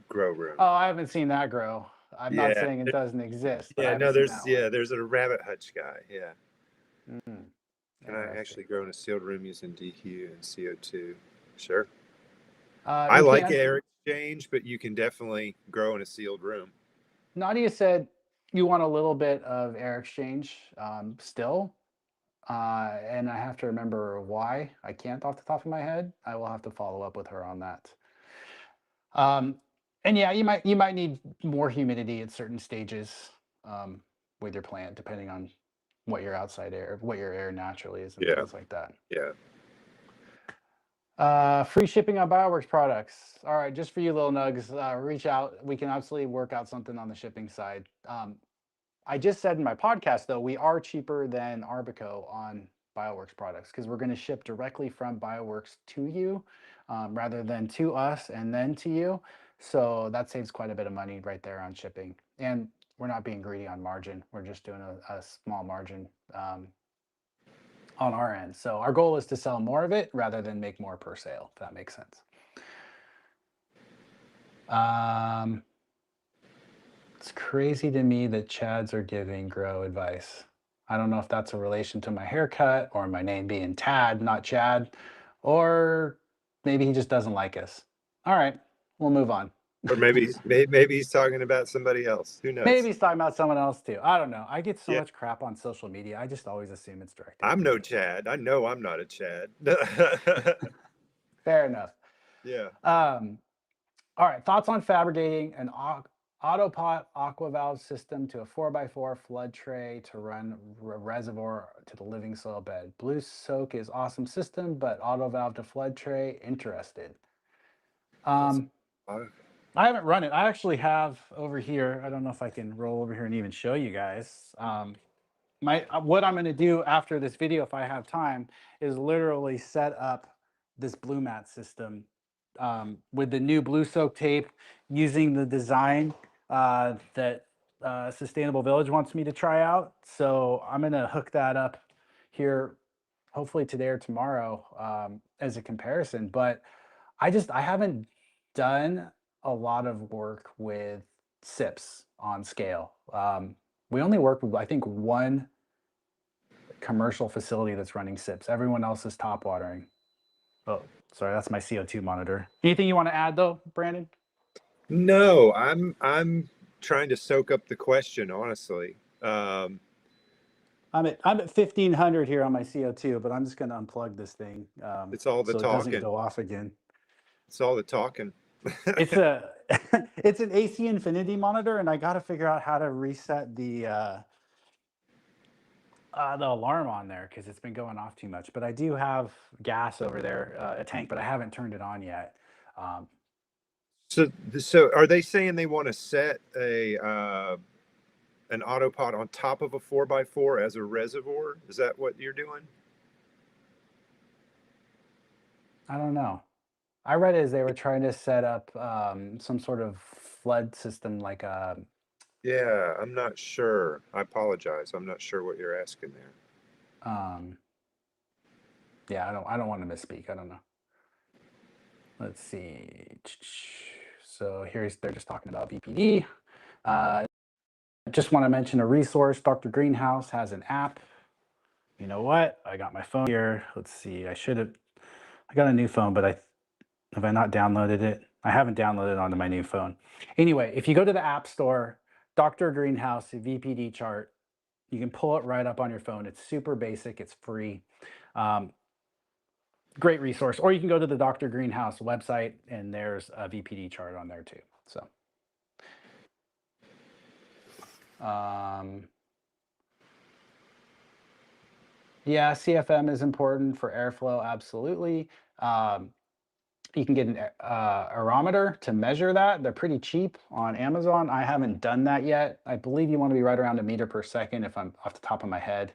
grow room? Oh, I haven't seen that grow. I'm not Yeah. saying it doesn't exist, but I Yeah, haven't no, seen that one. there's a rabbit hutch guy. Yeah. Mm, Can I interesting. actually grow in a sealed room using DQ and CO2? Sure. I You like can. air exchange, but you can definitely grow in a sealed room. Nadia said you want a little bit of air exchange still, and I have to remember why. I can't off the top of my head. I will have to follow up with her on that. Um, and yeah, you might need more humidity at certain stages um, with your plant, depending on what your outside air, what your air naturally is, and Yeah. things like that. Yeah. Free shipping on Bioworks products. All right, just for you little nugs, reach out. We can absolutely work out something on the shipping side. I just said in my podcast, though, we are cheaper than Arbico on Bioworks products because we're going to ship directly from Bioworks to you rather than to us and then to you. So that saves quite a bit of money right there on shipping. And we're not being greedy on margin. We're just doing a small margin on our end. So our goal is to sell more of it rather than make more per sale, if that makes sense. It's crazy to me that Chads are giving grow advice. I don't know if that's a relation to my haircut or my name being Tad, not Chad, or maybe he just doesn't like us. All right, we'll move on. Or maybe he's talking about somebody else. Who Maybe knows? he's talking about someone else too. I don't know. I get so Yeah. much crap on social media. I just always assume it's directed at I'm me. no Chad. I know I'm not a Chad. Fair enough. Yeah. All right, thoughts on fabricating an autopot aqua valve system to a 4x4 flood tray to run reservoir to the living soil bed. Blue soak is awesome system, but auto valve to flood tray, interested. That's, Um, I haven't run it. I actually have over here. I don't know if I can roll over here and even show you guys. What I'm going to do after this video, if I have time, is literally set up this blue mat system with the new blue soak tape, using the design that Sustainable Village wants me to try out. So I'm going to hook that up here, hopefully today or tomorrow, as a comparison. But I haven't done a lot of work with SIPs on scale. We only work with, I think, one commercial facility that's running SIPs. Everyone else is top watering. Oh, sorry, that's my CO2 monitor. Anything you want to add though, Brandon? no, I'm trying to soak up the question, honestly. I'm at 1500 here on my CO2, but I'm just going to unplug this thing It's all the so it doesn't talking. go off again. It's all the talking. It's a it's an AC Infinity monitor, and I got to figure out how to reset the alarm on there because it's been going off too much. But I do have gas over there, a tank, but I haven't turned it on yet. Um, So are they saying they want to set an autopod on top of a 4x4 as a reservoir? Is that what you're doing? I don't know. I read it as they were trying to set up some sort of flood system, like a. Yeah, I'm not sure. I apologize. I'm not sure what you're asking there. Um, yeah, I don't want to misspeak. I don't know. Let's see. So they're just talking about BPD. Just want to mention a resource. Dr. Greenhouse has an app. You know what? I got my phone here. Let's see. I got a new phone, but have I not downloaded it? I haven't downloaded it onto my new phone. Anyway, if you go to the App Store, Dr. Greenhouse VPD chart, you can pull it right up on your phone. It's super basic. It's free. Great resource. Or you can go to the Dr. Greenhouse website, and there's a VPD chart on there too. So, yeah, CFM is important for airflow. Absolutely. You can get an aerometer to measure that. They're pretty cheap on Amazon. I haven't done that yet. I believe you want to be right around a meter per second if I'm off the top of my head.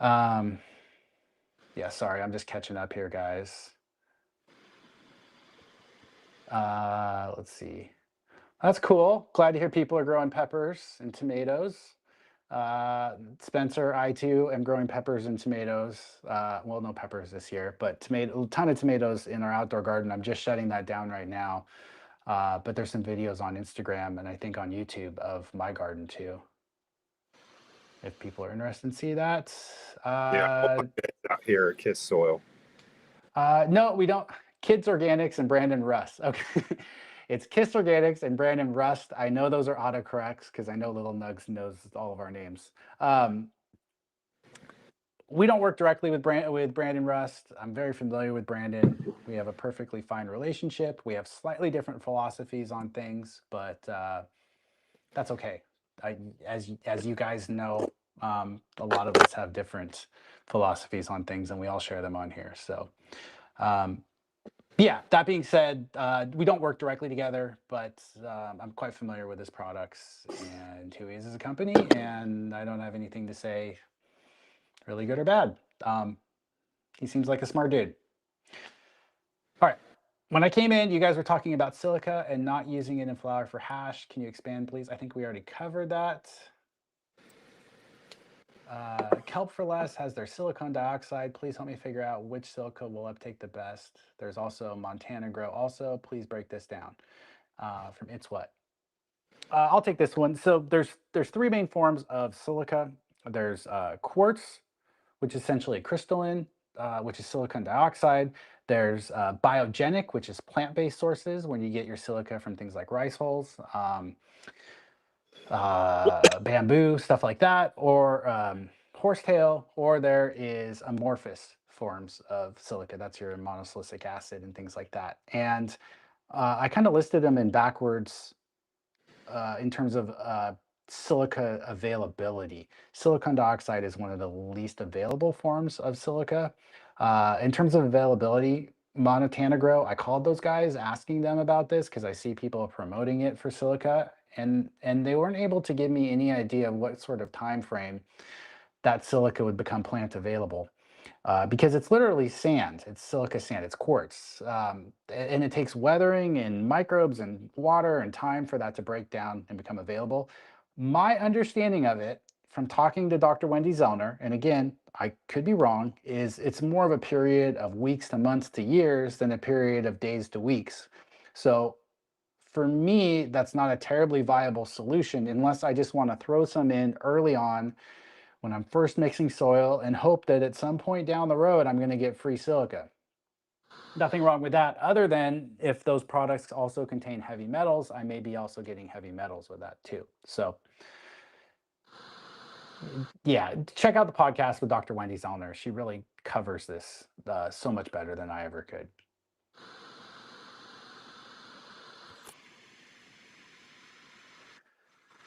Yeah, sorry, I'm just catching up here, guys. Let's see. That's cool. Glad to hear people are growing peppers and tomatoes. Spencer, I too am growing peppers and tomatoes. Well, no peppers this year, but a ton of tomatoes in our outdoor garden. I'm just shutting that down right now. But there's some videos on Instagram and I think on YouTube of my garden too. If people are interested in see that. Yeah, out here at KiS Soil. No, we don't. KiS Organics and Brandon Rust. Okay. It's KiS Organics and Brandon Rust. I know those are autocorrects because I know Little Nugs knows all of our names. We don't work directly with Brandon Rust. I'm very familiar with Brandon. We have a perfectly fine relationship. We have slightly different philosophies on things, but that's okay. As you guys know, a lot of us have different philosophies on things, and we all share them on here. So, yeah. That being said, we don't work directly together, but I'm quite familiar with his products and who he is as a company, and I don't have anything to say really good or bad. He seems like a smart dude. All right. When I came in, you guys were talking about silica and not using it in flour for hash. Can you expand, please? I think we already covered that. Kelp for Less has their silicon dioxide. Please help me figure out which silica will uptake the best. There's also Montana Grow also. Please break this down. From It's What. I'll take this one. So there's three main forms of silica. There's quartz, which is essentially crystalline, which is silicon dioxide. There's biogenic, which is plant-based sources when you get your silica from things like rice hulls, bamboo, stuff like that, or horsetail, or there is amorphous forms of silica. That's your monosilicic acid and things like that. And I kind of listed them in backwards in terms of silica availability. Silicon dioxide is one of the least available forms of silica. In terms of availability, Montana Grow, I called those guys asking them about this because I see people promoting it for silica, and they weren't able to give me any idea of what sort of time frame that silica would become plant available. Because it's literally sand. It's silica sand. It's quartz, and it takes weathering and microbes and water and time for that to break down and become available. My understanding of it, from talking to Dr. Wendy Zellner, and again, I could be wrong, is it's more of a period of weeks to months to years than a period of days to weeks. So for me, that's not a terribly viable solution unless I just want to throw some in early on when I'm first mixing soil and hope that at some point down the road, I'm going to get free silica. Nothing wrong with that, other than if those products also contain heavy metals, I may be also getting heavy metals with that too. So, yeah, check out the podcast with Dr. Wendy Zellner. She really covers this so much better than I ever could.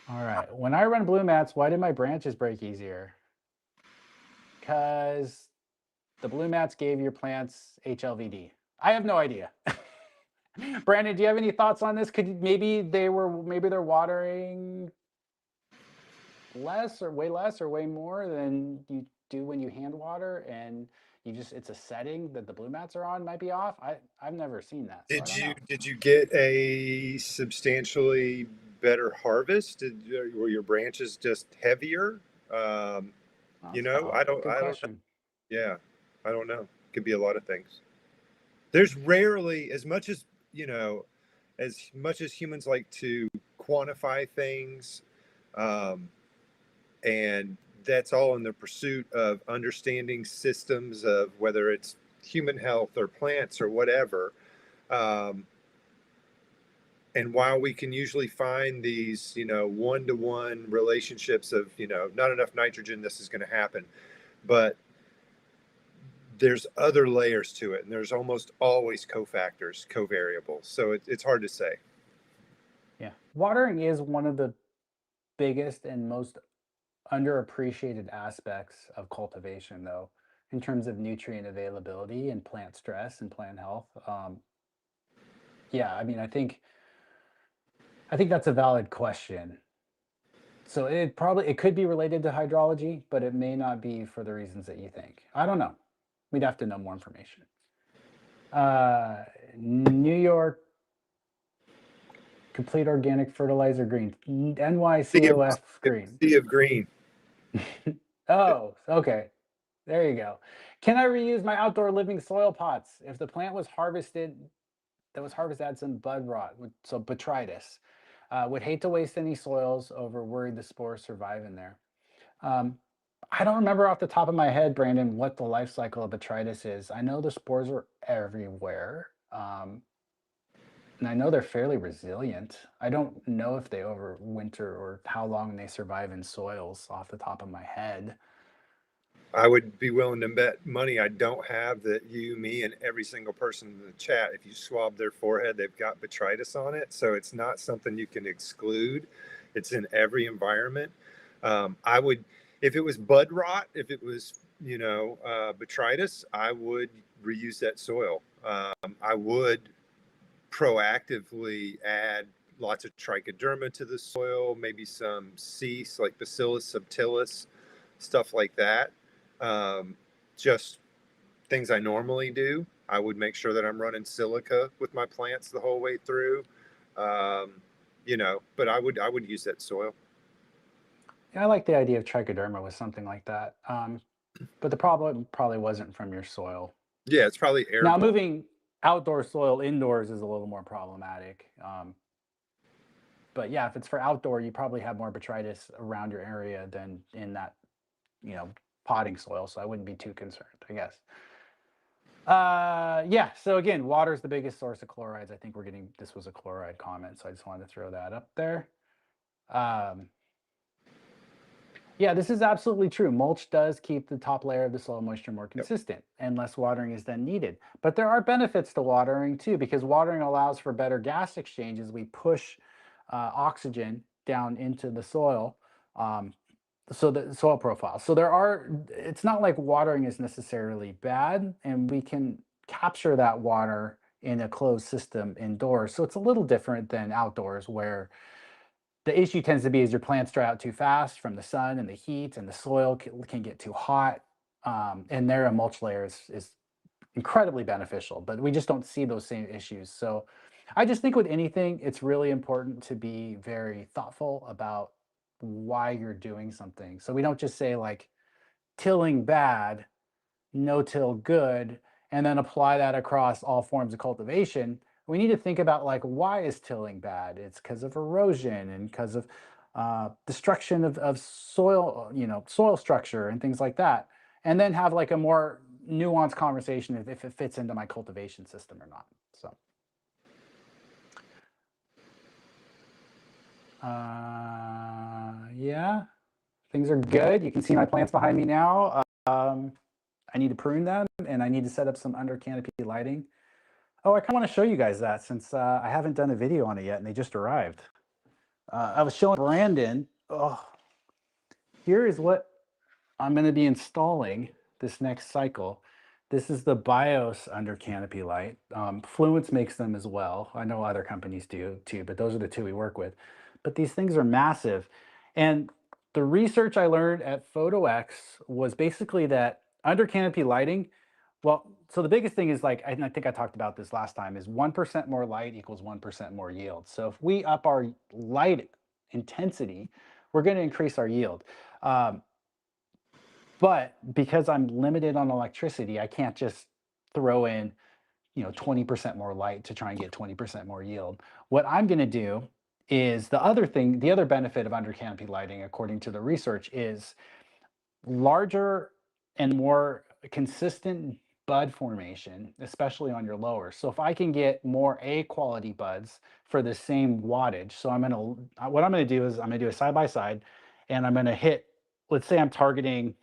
All right. When I run blue mats, why did my branches break easier? Because the blue mats gave your plants HLVD. I have no idea. Brandon, do you have any thoughts on this? Maybe they're watering less or way more than you do when you hand water, and it's a setting that the blue mats are on might be off. I've never seen that, so I don't know. Did you get a substantially better harvest? Were your branches just heavier? That's valid. Good I don't know. question. Yeah, I don't know. Could be a lot of things. There's rarely, as much as humans like to quantify things, um, and that's all in the pursuit of understanding systems of whether it's human health or plants or whatever. Um, and while we can usually find these, one-to-one relationships of, not enough nitrogen, this is going to happen, but there's other layers to it, and there's almost always cofactors, covariables. So it's hard to say. Yeah, watering is one of the biggest and most underappreciated aspects of cultivation, though. in terms of nutrient availability and plant stress and plant health. Yeah, I mean, I think that's a valid question. So it could be related to hydrology, but it may not be for the reasons that you think. I don't know. We'd have to know more information. Uh, New York Complete Organic Fertilizer Green, Sea of, NYCOF Green. sea of green. Oh, okay. There you go. Can I reuse my outdoor living soil pots if the plant was harvested that was harvested had some bud rot, so botrytis? Would hate to waste any soils over worried the spores survive in there. Um, I don't remember off the top of my head, Brandon, what the life cycle of botrytis is. I know the spores are everywhere, and I know they're fairly resilient. I don't know if they overwinter or how long they survive in soils off the top of my head. I would be willing to bet money I don't have that you, me, and every single person in the chat, if you swab their forehead, they've got botrytis on it. So it's not something you can exclude. It's in every environment. I would, if it was bud rot, if it was, botrytis, I would reuse that soil. I would proactively add lots of trichoderma to the soil, maybe some cease like Bacillus subtilis, stuff like that. Just things I normally do. I would make sure that I'm running silica with my plants the whole way through. But I would use that soil. Yeah, I like the idea of trichoderma with something like that. But the problem probably wasn't from your soil. Yeah, it's probably Now, airborne. moving outdoor soil indoors is a little more problematic. But yeah, if it's for outdoor, you probably have more botrytis around your area than in that, you know, potting soil. So I wouldn't be too concerned, I guess. Yeah. So again, water is the biggest source of chlorides. I think this was a chloride comment, so I just wanted to throw that up there. Um, Yeah, this is absolutely true. Mulch does keep the top layer of the soil moisture more Yep. consistent and less watering is then needed. But there are benefits to watering too, because watering allows for better gas exchange as we push oxygen down into the soil. Um, so the soil profile. So it's not like watering is necessarily bad, and we can capture that water in a closed system indoors. So it's a little different than outdoors where the issue tends to be is your plants dry out too fast from the sun and the heat, and the soil can get too hot. And there, a mulch layer is incredibly beneficial, but we just don't see those same issues. So I just think with anything, it's really important to be very thoughtful about why you're doing something. So we don't just say like tilling bad, no-till good, and then apply that across all forms of cultivation. We need to think about like why is tilling bad? It's because of erosion and because of destruction of soil, soil structure and things like that. And then have like a more nuanced conversation if it fits into my cultivation system or not. So, yeah, things are good. You can see my plants behind me now. I need to prune them and I need to set up some under canopy lighting. Oh, I kind of want to show you guys that since I haven't done a video on it yet and they just arrived. I was showing Brandon. Oh, here is what I'm going to be installing this next cycle. This is the BIOS under canopy light. Fluence makes them as well. I know other companies do too, but those are the two we work with. But these things are massive. And the research I learned at PhotoX was basically that under canopy lighting, well, so the biggest thing is like, and I think I talked about this last time, is 1% more light equals 1% more yield. So if we up our light intensity, we're going to increase our yield. Um, but because I'm limited on electricity, I can't just throw in, 20% more light to try and get 20% more yield. What I'm going to do is the other benefit of under canopy lighting, according to the research, is larger and more consistent bud formation, especially on your lower. So if I can get more A quality buds for the same wattage, so what I'm going to do is I'm going to do a side by side, and I'm going to hit. Let's say I'm targeting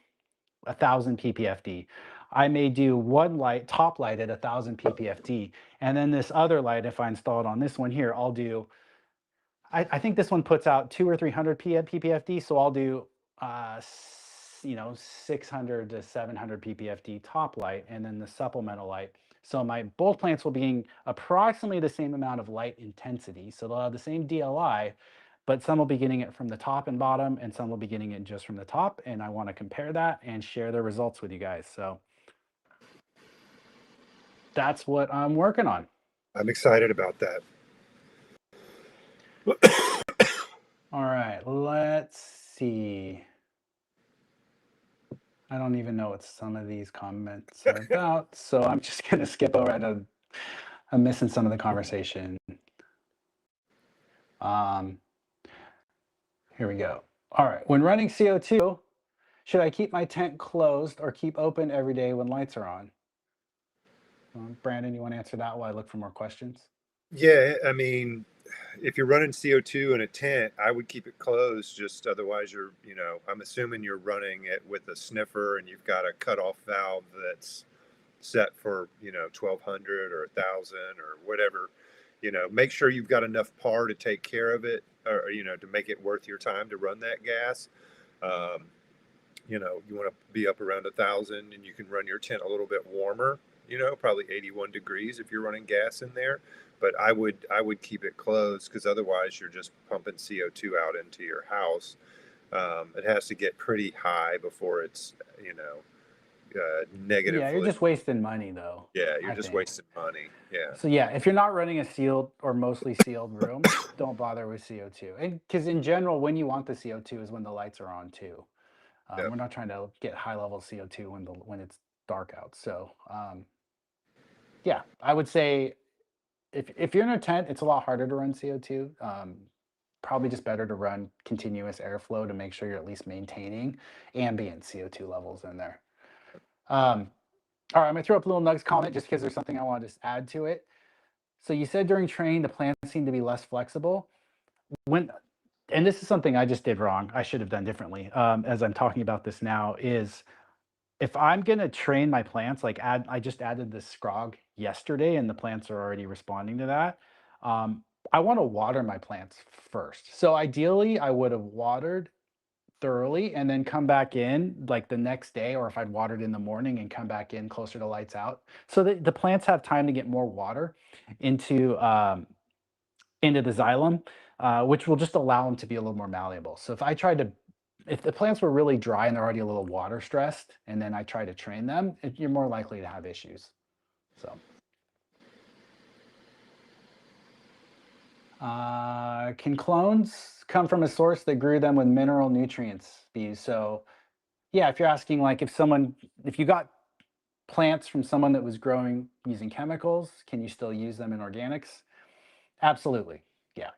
1,000 ppfd. I may do one light, top light at 1,000 ppfd, and then this other light, if I install it on this one here, I'll do. I think this one puts out 200 or 300 ppfd, so I'll do 600 to 700 ppfd top light, and then the supplemental light. So my both plants will be getting approximately the same amount of light intensity. So they'll have the same DLI, but some will be getting it from the top and bottom, and some will be getting it just from the top. And I want to compare that and share the results with you guys. So that's what I'm working on. I'm excited about that. All right, let's see. I don't even know what some of these comments are about, so I'm just going to skip over it. I'm missing some of the conversation. Here we go. All right, when running CO2, should I keep my tent closed or keep open every day when lights are on? Brandon, you want to answer that while I look for more questions? Yeah, I mean, if you're running CO2 in a tent, I would keep it closed. Just otherwise, I'm assuming you're running it with a sniffer and you've got a cutoff valve that's set for 1200 or 1000 or whatever. Make sure you've got enough par to take care of it, or to make it worth your time to run that gas. Um, you want to be up around 1000, and you can run your tent a little bit warmer. Probably 81 degrees if you're running gas in there. But I would keep it closed, because otherwise you're just pumping CO2 out into your house. It has to get pretty high before it's negatively. Yeah, you're just wasting money though. Yeah, you're I just think. wasting money. Yeah. So yeah, if you're not running a sealed or mostly sealed room, don't bother with CO2. And because in general, when you want the CO2 is when the lights are on too. Yeah. We're not trying to get high level CO2 when it's dark out. So yeah, I would say if you're in a tent, it's a lot harder to run CO2. Probably just better to run continuous airflow to make sure you're at least maintaining ambient CO2 levels in there. All right, I'm gonna throw up a little Nugs comment just because there's something I want to just add to it. So you said during training the plants seem to be less flexible. And this is something I just did wrong. I should have done differently. As I'm talking about this now, is if I'm gonna train my plants, I just added this scrog yesterday, and the plants are already responding to that. I want to water my plants first. So ideally, I would have watered thoroughly and then come back in like the next day, or if I'd watered in the morning and come back in closer to lights out, so that the plants have time to get more water into into the xylem, which will just allow them to be a little more malleable. So if the plants were really dry and they're already a little water stressed, and then I try to train them, you're more likely to have issues. So, can clones come from a source that grew them with mineral nutrients? So, yeah, if you're asking like if you got plants from someone that was growing using chemicals, can you still use them in organics? Absolutely. Yeah.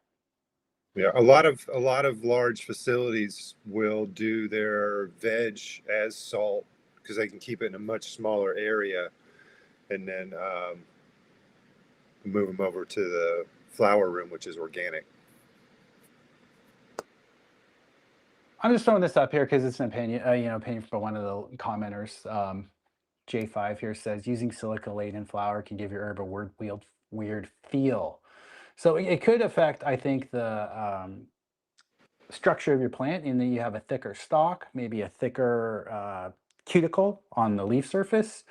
Yeah, a lot of large facilities will do their veg as salt, because they can keep it in a much smaller area, and then move them over to the flower room, which is organic. I'm just throwing this up here because it's an opinion, opinion from one of the commenters. J5 here says using silicate in flower can give your herb a weird feel. So it could affect, I think, the structure of your plant, in that you have a thicker stalk, maybe a thicker cuticle on the leaf surface.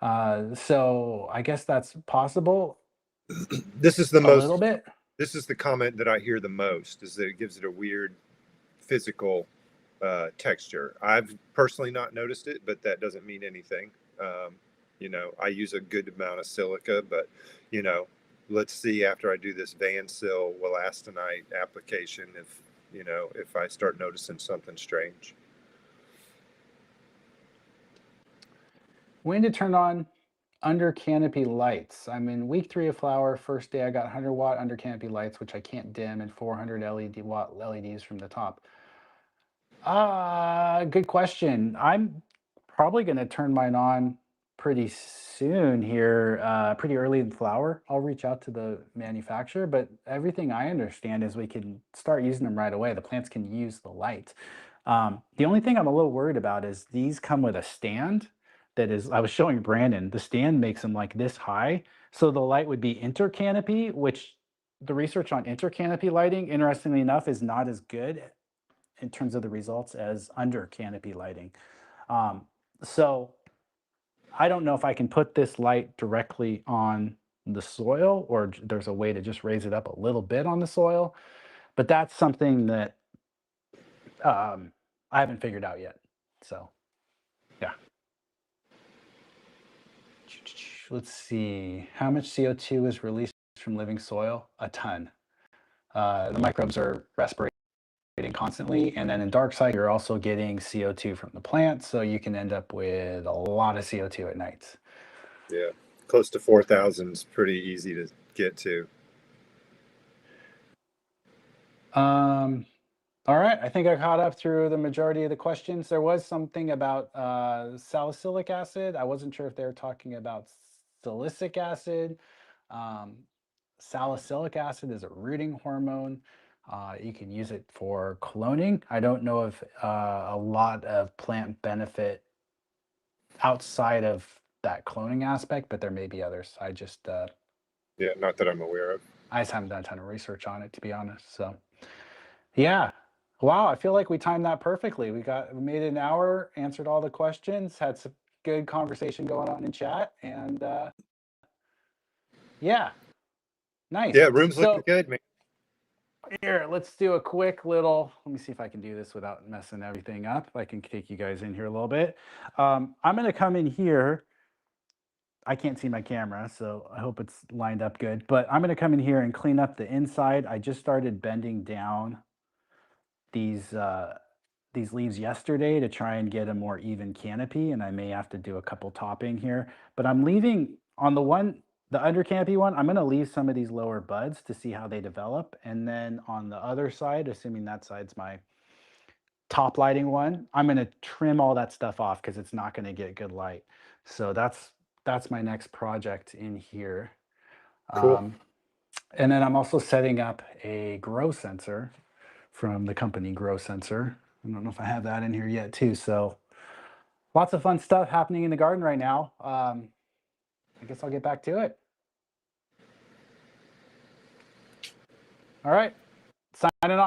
So I guess that's possible This is the a little most. bit. This is the comment that I hear the most, is that it gives it a weird physical texture. I've personally not noticed it, but that doesn't mean anything. I use a good amount of silica, but you know, let's see after I do this Vansil Welastanite application if I start noticing something strange. When to turn on under canopy lights? I'm in week 3 of flower. First day I got 100-watt under canopy lights, which I can't dim, and 400 watt LEDs from the top. Good question. I'm probably going to turn mine on pretty soon here, pretty early in flower. I'll reach out to the manufacturer, but everything I understand is we can start using them right away. The plants can use the light. The only thing I'm a little worried about is these come with a stand that is, I was showing Brandon, the stand makes them like this high. So the light would be intercanopy, which the research on intercanopy lighting, interestingly enough, is not as good in terms of the results as under canopy lighting. So I don't know if I can put this light directly on the soil, or there's a way to just raise it up a little bit on the soil, but that's something that I haven't figured out yet. So yeah. Let's see. How much CO2 is released from living soil? A ton. The microbes are respirating constantly. And then in dark side, you're also getting CO2 from the plants. So you can end up with a lot of CO2 at night. Yeah. Close to 4,000 is pretty easy to get to. All right, I think I caught up through the majority of the questions. There was something about salicylic acid. I wasn't sure if they were talking about silicic acid. Um, Salicylic acid is a rooting hormone. You can use it for cloning. I don't know of a lot of plant benefit outside of that cloning aspect, but there may be others. Yeah, not that I'm aware of. I just haven't done a ton of research on it, to be honest. So, yeah. Wow, I feel like we timed that perfectly. We made it an hour, answered all the questions, had some good conversation going on in chat, and yeah, nice. Yeah, room's looking So good, man. here, let's do a quick little. Let me see if I can do this without messing everything up. I can take you guys in here a little bit. I'm going to come in here. I can't see my camera, so I hope it's lined up good. But I'm going to come in here and clean up the inside. I just started bending down these leaves yesterday to try and get a more even canopy, and I may have to do a couple topping here. But I'm leaving on the under canopy one, I'm going to leave some of these lower buds to see how they develop. And then on the other side, assuming that side's my top lighting one, I'm going to trim all that stuff off because it's not going to get good light. So that's my next project in here. Cool. And then I'm also setting up a grow sensor from the company Grow Sensor. I don't know if I have that in here yet too. So lots of fun stuff happening in the garden right now. I guess I'll get back to it. All right, signing off.